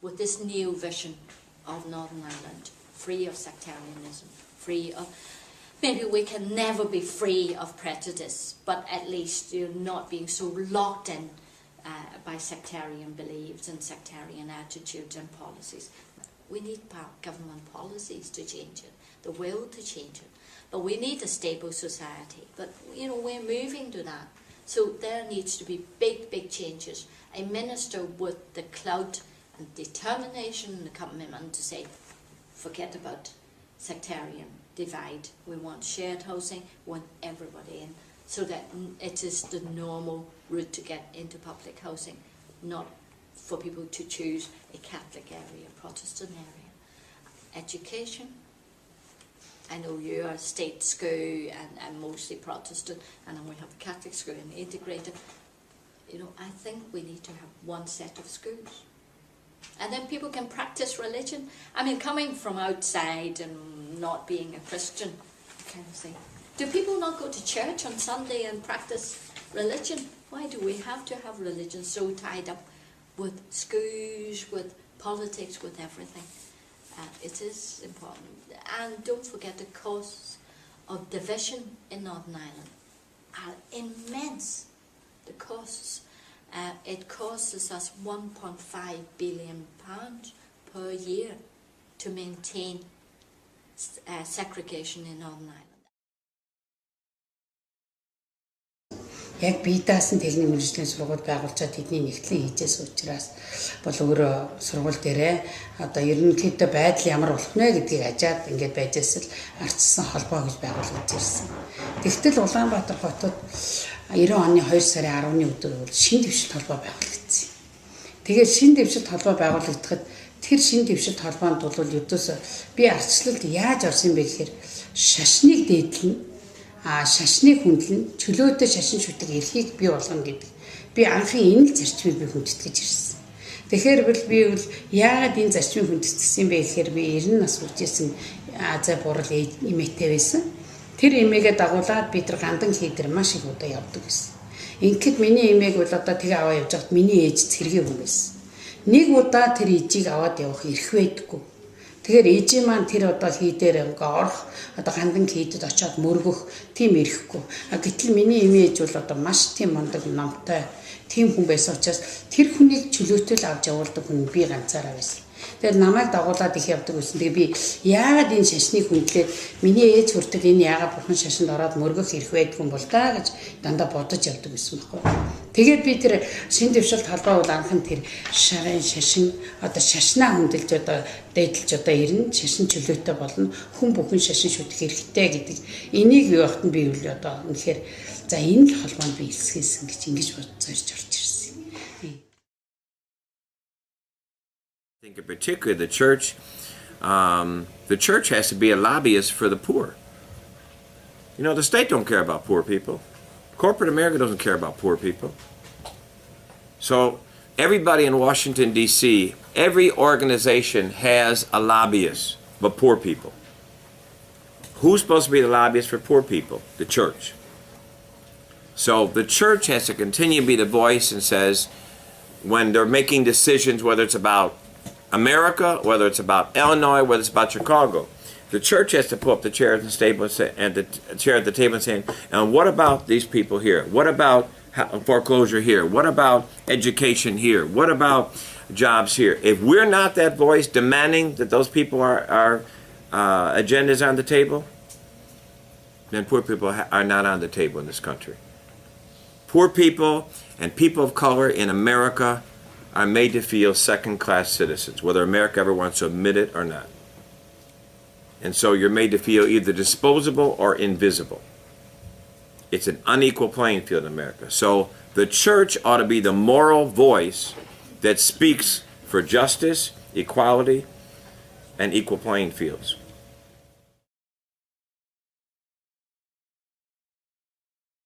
with this new vision of Northern Ireland, free of sectarianism, free of, maybe we can never be free of prejudice, but at least you're not being so locked in by sectarian beliefs and sectarian attitudes and policies. We need government policies to change it, the will to change it, but we need a stable society. But you know, we're moving to that. So there needs to be big changes. A minister with the clout and determination and the commitment to say, forget about sectarian divide. We want shared housing, we want everybody in, so that it is the normal route to get into public housing, not for people to choose a Catholic area, Protestant area. Education. I know you are state school and mostly Protestant, and then we have Catholic school and integrated. You know, I think we need to have one set of schools. And then people can practice religion. I mean, coming from outside and not being a Christian, kind of thing. Do people not go to church on Sunday and practice religion? Why do we have to have religion so tied up with schools, with politics, with everything? It is important. And don't forget the costs of division in Northern Ireland are immense. The costs. It costs us £1.5 billion per year to maintain segregation in Northern Ireland. Яг бие даасан техник мэргэжлийн сургууль байгуулчаад тэдний нэгтлэн хийжээс учраас бол өөрөө сургууль дээрээ одоо ерөнхийдөө байдал ямар болох нэ гэдгийг ажаад ингээд байжээс л ардчсан холбоо гэж байгуулагдж ирсэн. Тэгтэл Улаанбаатар хотод 90 оны 2 сарын 10-ны өдөр бол шинэ дэвшилт холбоо байгуулагдсан. Тэгээд шинэ дэвшилт холбоо байгуулагдахад тэр шинэ дэвшилт холбоонд бол өдөөс би ардчлалд яаж орсон бэ гэхээр шашныг дээдлэн шашныг хүндлэн чөлөөтэй шашин шүтэг эрхийг бий болгоно гэдэг. Би анхын энэ л зарчмыг би хүндэтгэж ирсэн. Тэгэхээр би бол яагаад энэ зарчмыг хүндэтгсэн бэ гэхээр би 90 нас хүрчээсэн Азаа бурал эмээтэй байсан. Тэр эмээгээ дагуулад би тэр гандан хийдэр маш их удаа явдаг гэсэн. Ингээд миний эмээг бол одоо тэгээ аваа явж байхад миний ээж цэргийн хүн байсан. Нэг удаа тэр ээжийг аваад явах эрх байдаггүй. Тэгэхээр ээжийн маань тэр одоо хий дээр ингээ орох одоо гандан хийдэд очиод мөргөх тийм ирэхгүй. Гэтэл миний эмээ ээж бол одоо маш тийм мондог номтой тийм хүн байсан учраас тэр хүнийг чөлөөтэй л авч явуулдаг хүн би ганцаараа байсан. Тэгэхээр намайг дагуулад их явдаг байсан. Тэгээ би яагаад энэ шашныг хүндлээд миний ээж хүртэл энэ яагаад бурхан шашинд ороод мөргөх эрх байдгүй юм бол та гэж дандаа бодож явдаг байсан байхгүй. Тэгээд би тэр шинэ дэвшилт холбоо бол анхан тэр шашин одоо шашнаа хүндэлж одоо дээдлж одоо ирнэ шашин чөлөөтэй болно хүн бүхэн шашин шүтэх хэрэгтэй гэдэг энийг юу багт нь би үл одоо үнэхээр за энэ л холбоонд би илсгээсэн гэж ингэж бодож орж ирсэн. I think in particular the church has to be a lobbyist for the poor. You know, the state don't care about poor people. Corporate America doesn't care about poor people. So everybody in Washington, D.C., every organization has a lobbyist for poor people. Who's supposed to be the lobbyist for poor people? The church. So the church has to continue to be the voice and says, when they're making decisions, whether it's about America, whether it's about Illinois, whether it's about Chicago, the church has to pull up the chair at the table and the chair at the table and saying, and what about these people here? What about foreclosure here? What about education here? What about jobs here? If we're not that voice demanding that those people are agendas on the table, then poor people are not on the table in this country. Poor people and people of color in America are made to feel second-class citizens, whether America ever wants to admit it or not. And so you're made to feel either disposable or invisible. It's an unequal playing field in America. So the church ought to be the moral voice that speaks for justice, equality, and equal playing fields.